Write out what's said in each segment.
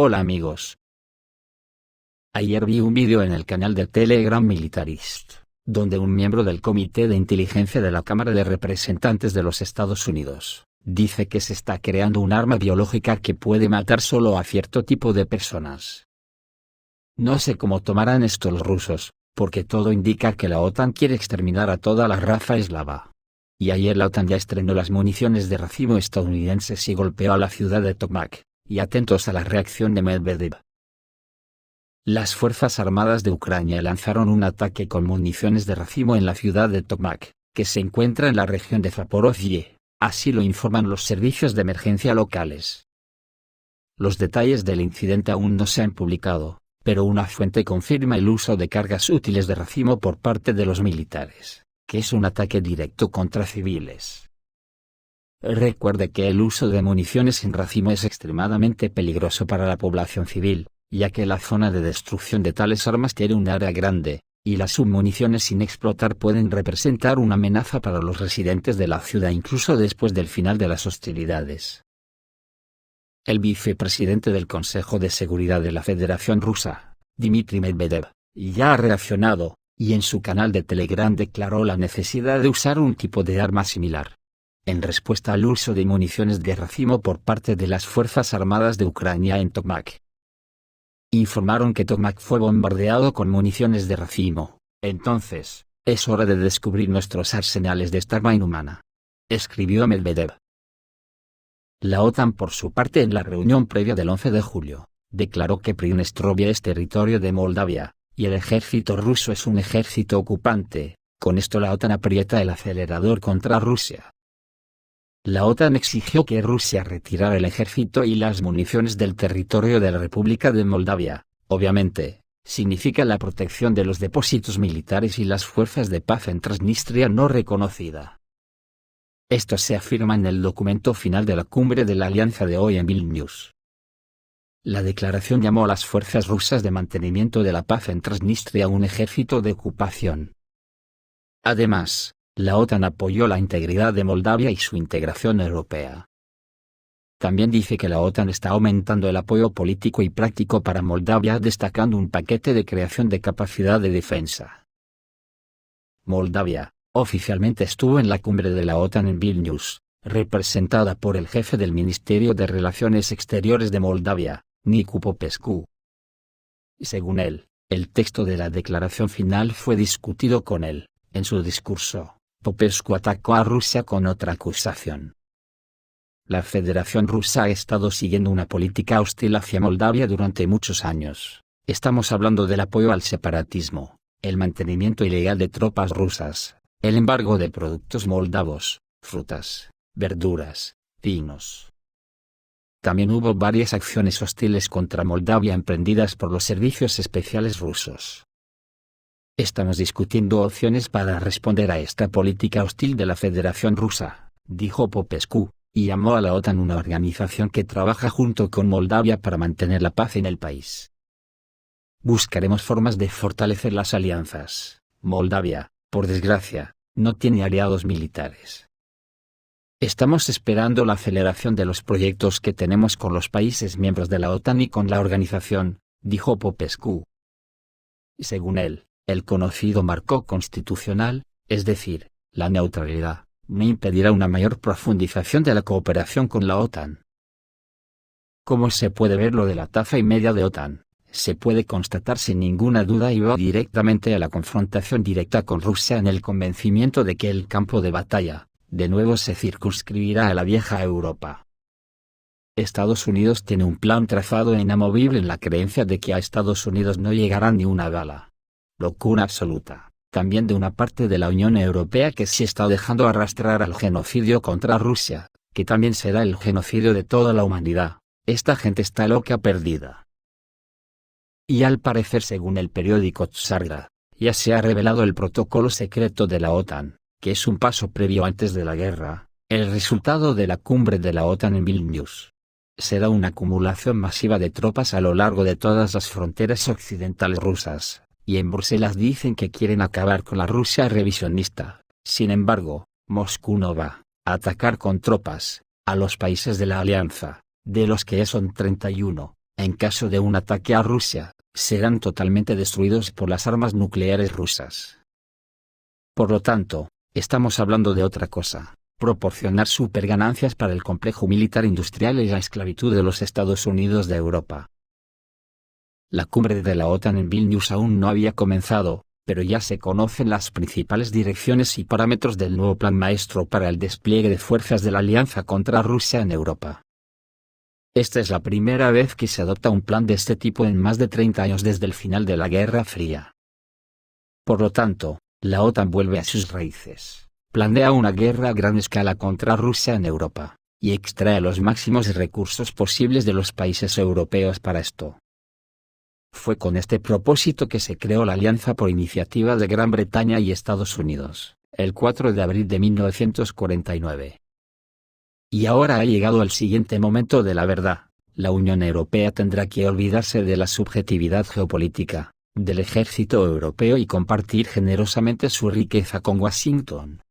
Hola amigos. Ayer vi un vídeo en el canal de Telegram Militarist, donde un miembro del Comité de Inteligencia de la Cámara de Representantes de los Estados Unidos, dice que se está creando un arma biológica que puede matar solo a cierto tipo de personas. No sé cómo tomarán esto los rusos, porque todo indica que la OTAN quiere exterminar a toda la raza eslava. Y ayer la OTAN ya estrenó las municiones de racimo estadounidenses y golpeó a la ciudad de Tokmak, y atentos a la reacción de Medvedev. Las Fuerzas Armadas de Ucrania lanzaron un ataque con municiones de racimo en la ciudad de Tokmak, que se encuentra en la región de Zaporozhye, así lo informan los servicios de emergencia locales. Los detalles del incidente aún no se han publicado, pero una fuente confirma el uso de cargas útiles de racimo por parte de los militares, que es un ataque directo contra civiles. Recuerde que el uso de municiones sin racimo es extremadamente peligroso para la población civil, ya que la zona de destrucción de tales armas tiene un área grande, y las submuniciones sin explotar pueden representar una amenaza para los residentes de la ciudad incluso después del final de las hostilidades. El vicepresidente del Consejo de Seguridad de la Federación Rusa, Dmitry Medvedev, ya ha reaccionado, y en su canal de Telegram declaró la necesidad de usar un tipo de arma similar. En respuesta al uso de municiones de racimo por parte de las Fuerzas Armadas de Ucrania en Tokmak. Informaron que Tokmak fue bombardeado con municiones de racimo. Entonces, es hora de descubrir nuestros arsenales de esta arma inhumana, escribió Medvedev. La OTAN por su parte en la reunión previa del 11 de julio, declaró que Pridnestrovia es territorio de Moldavia, y el ejército ruso es un ejército ocupante. Con esto la OTAN aprieta el acelerador contra Rusia. La OTAN exigió que Rusia retirara el ejército y las municiones del territorio de la República de Moldavia. Obviamente, significa la protección de los depósitos militares y las fuerzas de paz en Transnistria no reconocida. Esto se afirma en el documento final de la cumbre de la Alianza de hoy en Vilnius. La declaración llamó a las fuerzas rusas de mantenimiento de la paz en Transnistria un ejército de ocupación. Además, la OTAN apoyó la integridad de Moldavia y su integración europea. También dice que la OTAN está aumentando el apoyo político y práctico para Moldavia destacando un paquete de creación de capacidad de defensa. Moldavia, oficialmente estuvo en la cumbre de la OTAN en Vilnius, representada por el jefe del Ministerio de Relaciones Exteriores de Moldavia, Nicu Popescu. Según él, el texto de la declaración final fue discutido con él. En su discurso, Popescu atacó a Rusia con otra acusación. La Federación Rusa ha estado siguiendo una política hostil hacia Moldavia durante muchos años. Estamos hablando del apoyo al separatismo, el mantenimiento ilegal de tropas rusas, el embargo de productos moldavos, frutas, verduras, vinos. También hubo varias acciones hostiles contra Moldavia emprendidas por los servicios especiales rusos. Estamos discutiendo opciones para responder a esta política hostil de la Federación Rusa, dijo Popescu, y llamó a la OTAN una organización que trabaja junto con Moldavia para mantener la paz en el país. Buscaremos formas de fortalecer las alianzas. Moldavia, por desgracia, no tiene aliados militares. Estamos esperando la aceleración de los proyectos que tenemos con los países miembros de la OTAN y con la organización, dijo Popescu. Según él, el conocido marco constitucional, es decir, la neutralidad, no impedirá una mayor profundización de la cooperación con la OTAN. Como se puede ver lo de la taza y media de OTAN, se puede constatar sin ninguna duda y va directamente a la confrontación directa con Rusia en el convencimiento de que el campo de batalla, de nuevo se circunscribirá a la vieja Europa. Estados Unidos tiene un plan trazado e inamovible en la creencia de que a Estados Unidos no llegará ni una bala. Locura absoluta, también de una parte de la Unión Europea que se está dejando arrastrar al genocidio contra Rusia, que también será el genocidio de toda la humanidad. Esta gente está loca perdida. Y al parecer según el periódico Tsarda, ya se ha revelado el protocolo secreto de la OTAN, que es un paso previo antes de la guerra, el resultado de la cumbre de la OTAN en Vilnius. Será una acumulación masiva de tropas a lo largo de todas las fronteras occidentales rusas. Y en Bruselas dicen que quieren acabar con la Rusia revisionista. Sin embargo, Moscú no va a atacar con tropas a los países de la alianza, de los que ya son 31, en caso de un ataque a Rusia, serán totalmente destruidos por las armas nucleares rusas. Por lo tanto, estamos hablando de otra cosa: proporcionar superganancias para el complejo militar industrial y la esclavitud de los Estados Unidos de Europa. La cumbre de la OTAN en Vilnius aún no había comenzado, pero ya se conocen las principales direcciones y parámetros del nuevo plan maestro para el despliegue de fuerzas de la alianza contra Rusia en Europa. Esta es la primera vez que se adopta un plan de este tipo en más de 30 años desde el final de la Guerra Fría. Por lo tanto, la OTAN vuelve a sus raíces, planea una guerra a gran escala contra Rusia en Europa, y extrae los máximos recursos posibles de los países europeos para esto. Fue con este propósito que se creó la Alianza por iniciativa de Gran Bretaña y Estados Unidos, el 4 de abril de 1949. Y ahora ha llegado el siguiente momento de la verdad: la Unión Europea tendrá que olvidarse de la subjetividad geopolítica, del ejército europeo y compartir generosamente su riqueza con Washington.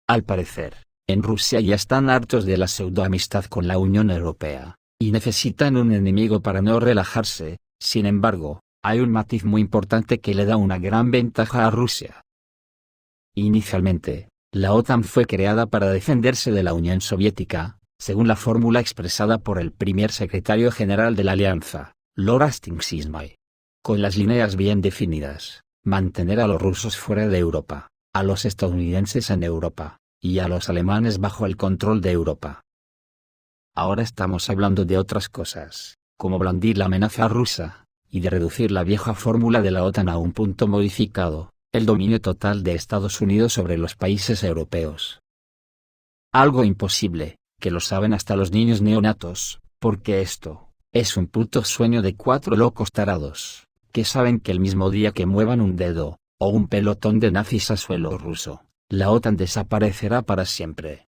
Al parecer, en Rusia ya están hartos de la pseudoamistad con la Unión Europea, y necesitan un enemigo para no relajarse. Sin embargo, hay un matiz muy importante que le da una gran ventaja a Rusia. Inicialmente, la OTAN fue creada para defenderse de la Unión Soviética, según la fórmula expresada por el primer secretario general de la Alianza, Lord Hastings Ismay. Con las líneas bien definidas: mantener a los rusos fuera de Europa, a los estadounidenses en Europa, y a los alemanes bajo el control de Europa. Ahora estamos hablando de otras cosas, como blandir la amenaza rusa, y de reducir la vieja fórmula de la OTAN a un punto modificado: el dominio total de Estados Unidos sobre los países europeos. Algo imposible, que lo saben hasta los niños neonatos, porque esto es un puto sueño de 4 locos tarados, que saben que el mismo día que muevan un dedo, o un pelotón de nazis a suelo ruso, la OTAN desaparecerá para siempre.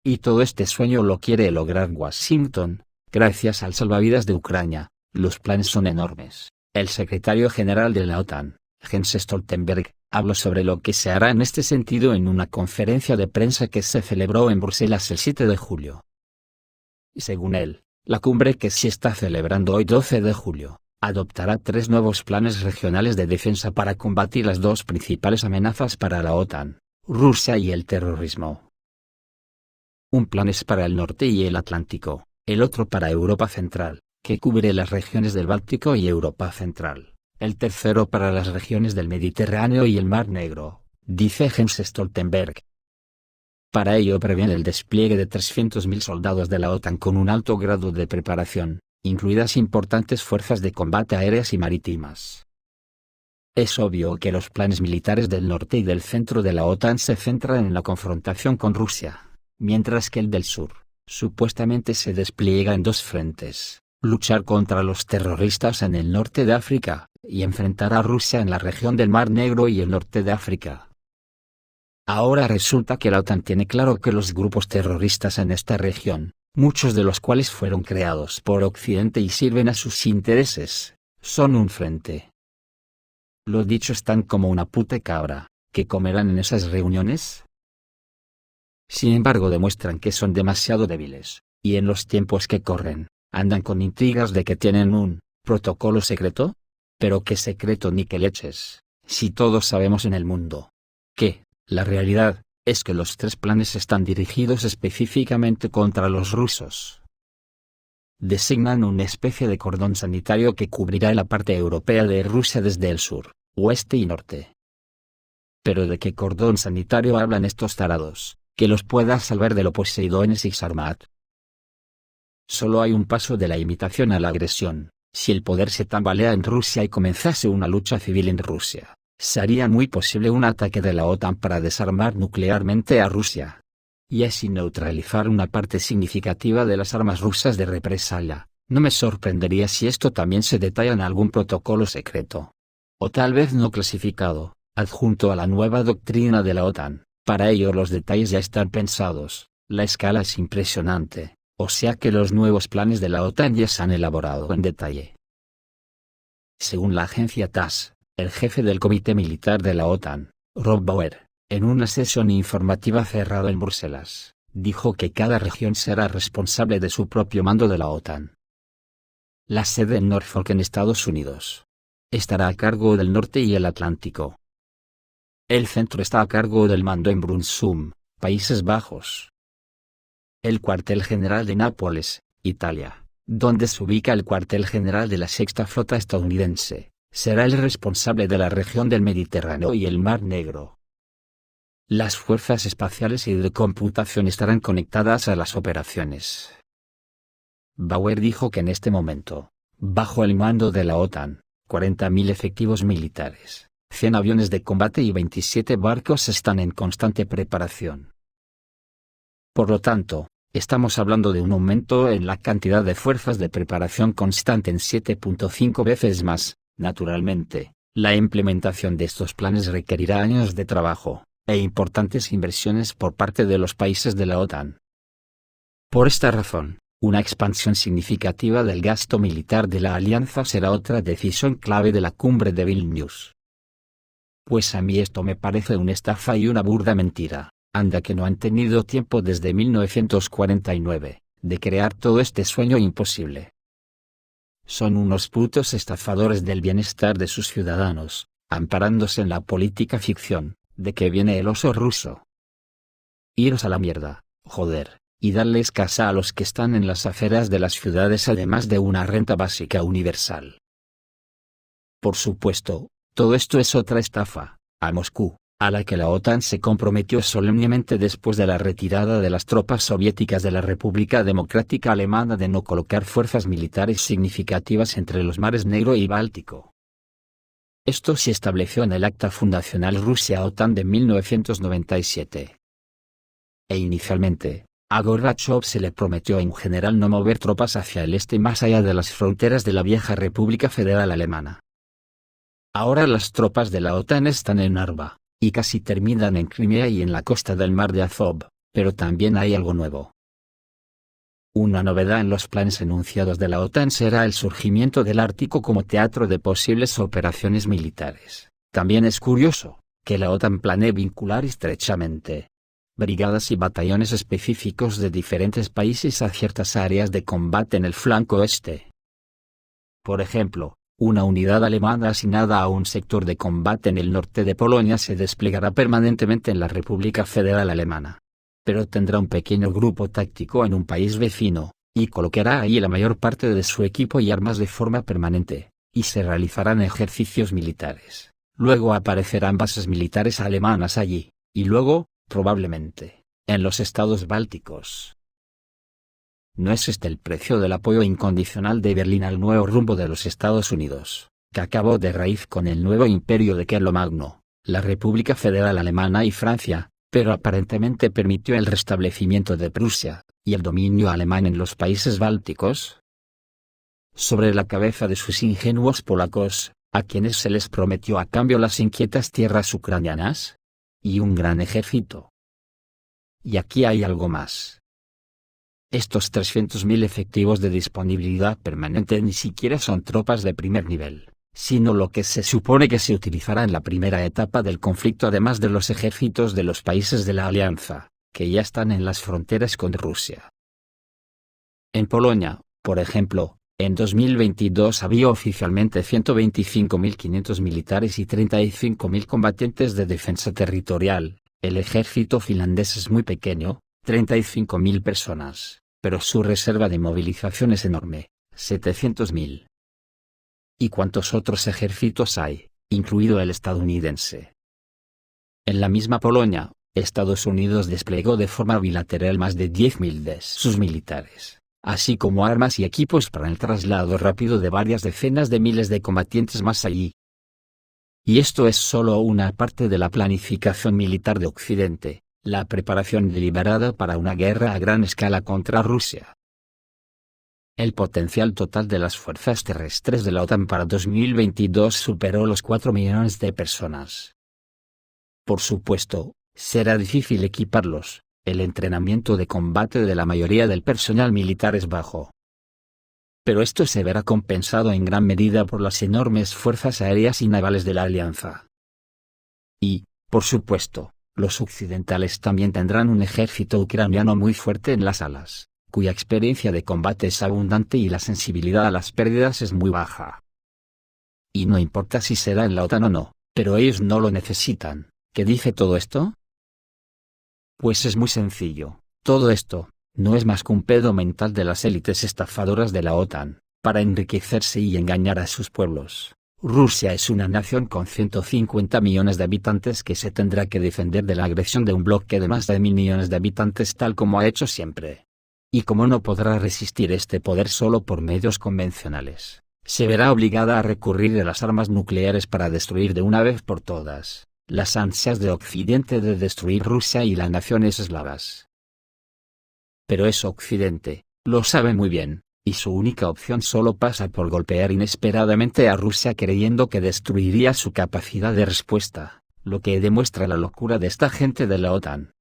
Y todo este sueño lo quiere lograr Washington, gracias al salvavidas de Ucrania. Los planes son enormes. El secretario general de la OTAN, Jens Stoltenberg, habló sobre lo que se hará en este sentido en una conferencia de prensa que se celebró en Bruselas el 7 de julio. Y según él, la cumbre que se está celebrando hoy 12 de julio, adoptará 3 nuevos planes regionales de defensa para combatir las 2 principales amenazas para la OTAN, Rusia y el terrorismo. Un plan es para el norte y el Atlántico, el otro para Europa Central, que cubre las regiones del Báltico y Europa Central, el tercero para las regiones del Mediterráneo y el Mar Negro, dice Jens Stoltenberg. Para ello previene el despliegue de 300.000 soldados de la OTAN con un alto grado de preparación, incluidas importantes fuerzas de combate aéreas y marítimas. Es obvio que los planes militares del norte y del centro de la OTAN se centran en la confrontación con Rusia, mientras que el del sur, supuestamente se despliega en 2 frentes: luchar contra los terroristas en el norte de África, y enfrentar a Rusia en la región del Mar Negro y el norte de África. Ahora resulta que la OTAN tiene claro que los grupos terroristas en esta región, muchos de los cuales fueron creados por Occidente y sirven a sus intereses, son un frente. Los dichos están como una puta cabra, ¿qué comerán en esas reuniones? Sin embargo demuestran que son demasiado débiles, y en los tiempos que corren, andan con intrigas de que tienen un protocolo secreto. Pero qué secreto ni qué leches, si todos sabemos en el mundo que la realidad es que los 3 planes están dirigidos específicamente contra los rusos. Designan una especie de cordón sanitario que cubrirá la parte europea de Rusia desde el sur, oeste y norte. Pero ¿de qué cordón sanitario hablan estos tarados, que los pueda salvar de lo Poseidones y Sarmat? Solo hay un paso de la imitación a la agresión. Si el poder se tambalea en Rusia y comenzase una lucha civil en Rusia, sería muy posible un ataque de la OTAN para desarmar nuclearmente a Rusia, y así neutralizar una parte significativa de las armas rusas de represalia. No me sorprendería si esto también se detalla en algún protocolo secreto, o tal vez no clasificado, adjunto a la nueva doctrina de la OTAN. Para ello los detalles ya están pensados, la escala es impresionante. O sea que los nuevos planes de la OTAN ya se han elaborado en detalle. Según la agencia TASS, el jefe del Comité Militar de la OTAN, Rob Bauer, en una sesión informativa cerrada en Bruselas, dijo que cada región será responsable de su propio mando de la OTAN, La sede en Norfolk en Estados Unidos. Estará a cargo del norte y el Atlántico. El centro está a cargo del mando en Brunssum, Países Bajos. El cuartel general de Nápoles, Italia, donde se ubica el cuartel general de la Sexta Flota estadounidense, será el responsable de la región del Mediterráneo y el Mar Negro. Las fuerzas espaciales y de computación estarán conectadas a las operaciones. Bauer dijo que en este momento, bajo el mando de la OTAN, 40.000 efectivos militares, 100 aviones de combate y 27 barcos están en constante preparación. Por lo tanto, estamos hablando de un aumento en la cantidad de fuerzas de preparación constante en 7.5 veces más. Naturalmente, la implementación de estos planes requerirá años de trabajo e importantes inversiones por parte de los países de la OTAN. Por esta razón, una expansión significativa del gasto militar de la alianza será otra decisión clave de la cumbre de Vilnius. Pues a mí esto me parece una estafa y una burda mentira. Anda que no han tenido tiempo desde 1949, de crear todo este sueño imposible. Son unos putos estafadores del bienestar de sus ciudadanos, amparándose en la política ficción, de que viene el oso ruso. Iros a la mierda, joder, y darles casa a los que están en las afueras de las ciudades además de una renta básica universal. Por supuesto, todo esto es otra estafa, a Moscú, a la que la OTAN se comprometió solemnemente después de la retirada de las tropas soviéticas de la República Democrática Alemana de no colocar fuerzas militares significativas entre los mares Negro y Báltico. Esto se estableció en el Acta Fundacional Rusia-OTAN de 1997. E inicialmente, a Gorbachev se le prometió en general no mover tropas hacia el este más allá de las fronteras de la vieja República Federal Alemana. Ahora las tropas de la OTAN están en Narva, y casi terminan en Crimea y en la costa del mar de Azov, pero también hay algo nuevo. Una novedad en los planes enunciados de la OTAN será el surgimiento del Ártico como teatro de posibles operaciones militares. También es curioso, que la OTAN planee vincular estrechamente brigadas y batallones específicos de diferentes países a ciertas áreas de combate en el flanco este. Por ejemplo, una unidad alemana asignada a un sector de combate en el norte de Polonia se desplegará permanentemente en la República Federal Alemana. Pero tendrá un pequeño grupo táctico en un país vecino, y colocará ahí la mayor parte de su equipo y armas de forma permanente, y se realizarán ejercicios militares. Luego aparecerán bases militares alemanas allí, y luego, probablemente, en los estados bálticos. ¿No es este el precio del apoyo incondicional de Berlín al nuevo rumbo de los Estados Unidos, que acabó de raíz con el nuevo imperio de Carlomagno, la República Federal Alemana y Francia, pero aparentemente permitió el restablecimiento de Prusia, y el dominio alemán en los países bálticos? Sobre la cabeza de sus ingenuos polacos, a quienes se les prometió a cambio las inquietas tierras ucranianas, y un gran ejército. Y aquí hay algo más. Estos 300.000 efectivos de disponibilidad permanente ni siquiera son tropas de primer nivel, sino lo que se supone que se utilizará en la primera etapa del conflicto además de los ejércitos de los países de la alianza, que ya están en las fronteras con Rusia. En Polonia, por ejemplo, en 2022 había oficialmente 125.500 militares y 35.000 combatientes de defensa territorial. El ejército finlandés es muy pequeño, 35.000 personas, pero su reserva de movilización es enorme, 700.000. ¿Y cuántos otros ejércitos hay, incluido el estadounidense? En la misma Polonia, Estados Unidos desplegó de forma bilateral más de 10.000 de sus militares, así como armas y equipos para el traslado rápido de varias decenas de miles de combatientes más allí. Y esto es solo una parte de la planificación militar de Occidente, la preparación deliberada para una guerra a gran escala contra Rusia. El potencial total de las fuerzas terrestres de la OTAN para 2022 superó los 4 millones de personas. Por supuesto, será difícil equiparlos, el entrenamiento de combate de la mayoría del personal militar es bajo. Pero esto se verá compensado en gran medida por las enormes fuerzas aéreas y navales de la alianza. Y, por supuesto, los occidentales también tendrán un ejército ucraniano muy fuerte en las alas, cuya experiencia de combate es abundante y la sensibilidad a las pérdidas es muy baja. Y no importa si será en la OTAN o no, pero ellos no lo necesitan. ¿Qué dice todo esto? Pues es muy sencillo. Todo esto no es más que un pedo mental de las élites estafadoras de la OTAN, para enriquecerse y engañar a sus pueblos. Rusia es una nación con 150 millones de habitantes que se tendrá que defender de la agresión de un bloque de más de 1.000 millones de habitantes tal como ha hecho siempre. Y como no podrá resistir este poder solo por medios convencionales, se verá obligada a recurrir a las armas nucleares para destruir de una vez por todas las ansias de Occidente de destruir Rusia y las naciones eslavas. Pero eso Occidente lo sabe muy bien, y su única opción solo pasa por golpear inesperadamente a Rusia creyendo que destruiría su capacidad de respuesta, lo que demuestra la locura de esta gente de la OTAN.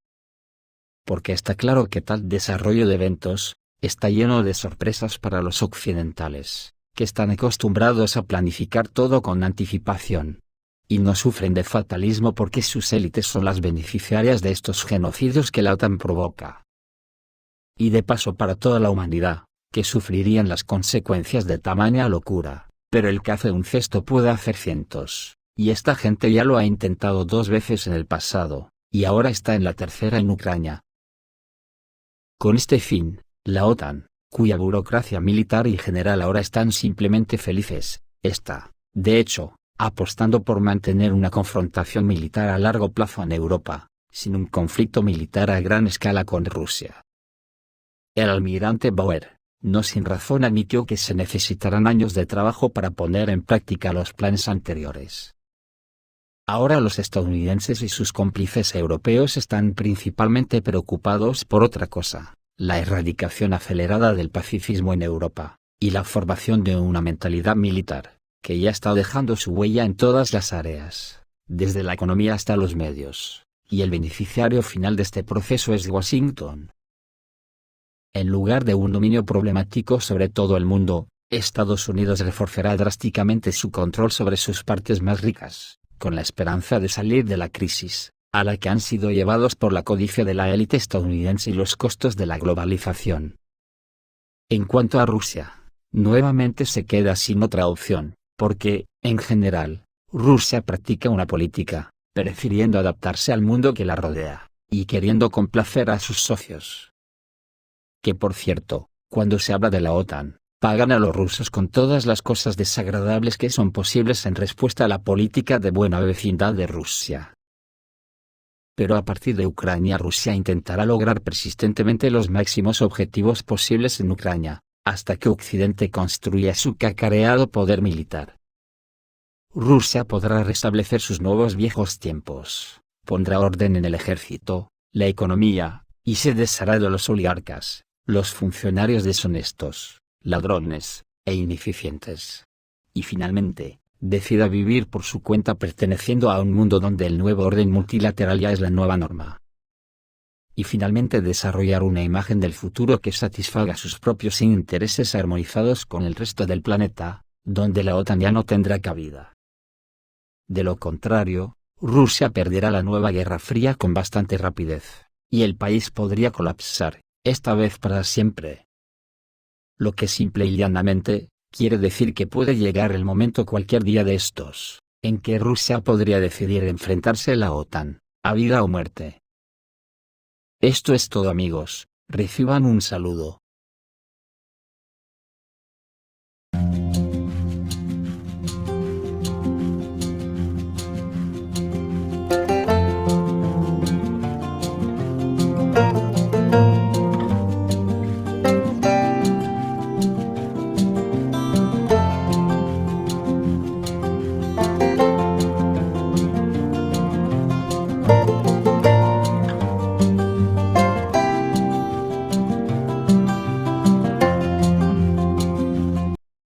Porque está claro que tal desarrollo de eventos está lleno de sorpresas para los occidentales, que están acostumbrados a planificar todo con anticipación. Y no sufren de fatalismo porque sus élites son las beneficiarias de estos genocidios que la OTAN provoca. Y de paso para toda la humanidad, que sufrirían las consecuencias de tamaña locura, pero el que hace un cesto puede hacer cientos, y esta gente ya lo ha intentado 2 veces en el pasado, y ahora está en la tercera en Ucrania. Con este fin, la OTAN, cuya burocracia militar y general ahora están simplemente felices, está, de hecho, apostando por mantener una confrontación militar a largo plazo en Europa, sin un conflicto militar a gran escala con Rusia. El almirante Bauer, no sin razón admitió que se necesitarán años de trabajo para poner en práctica los planes anteriores. Ahora los estadounidenses y sus cómplices europeos están principalmente preocupados por otra cosa, la erradicación acelerada del pacifismo en Europa, y la formación de una mentalidad militar, que ya está dejando su huella en todas las áreas, desde la economía hasta los medios, y el beneficiario final de este proceso es Washington. En lugar de un dominio problemático sobre todo el mundo, Estados Unidos reforzará drásticamente su control sobre sus partes más ricas, con la esperanza de salir de la crisis, a la que han sido llevados por la codicia de la élite estadounidense y los costos de la globalización. En cuanto a Rusia, nuevamente se queda sin otra opción, porque, en general, Rusia practica una política, prefiriendo adaptarse al mundo que la rodea, y queriendo complacer a sus socios. Que por cierto, cuando se habla de la OTAN, pagan a los rusos con todas las cosas desagradables que son posibles en respuesta a la política de buena vecindad de Rusia. Pero a partir de Ucrania Rusia intentará lograr persistentemente los máximos objetivos posibles en Ucrania, hasta que Occidente construya su cacareado poder militar. Rusia podrá restablecer sus nuevos viejos tiempos, pondrá orden en el ejército, la economía, y se deshará de los oligarcas, los funcionarios deshonestos, ladrones, e ineficientes. Y finalmente, decida vivir por su cuenta perteneciendo a un mundo donde el nuevo orden multilateral ya es la nueva norma. Y finalmente desarrollar una imagen del futuro que satisfaga sus propios intereses armonizados con el resto del planeta, donde la OTAN ya no tendrá cabida. De lo contrario, Rusia perderá la nueva Guerra Fría con bastante rapidez, y el país podría colapsar, esta vez para siempre. Lo que simple y llanamente, quiere decir que puede llegar el momento cualquier día de estos, en que Rusia podría decidir enfrentarse a la OTAN, a vida o muerte. Esto es todo amigos, reciban un saludo.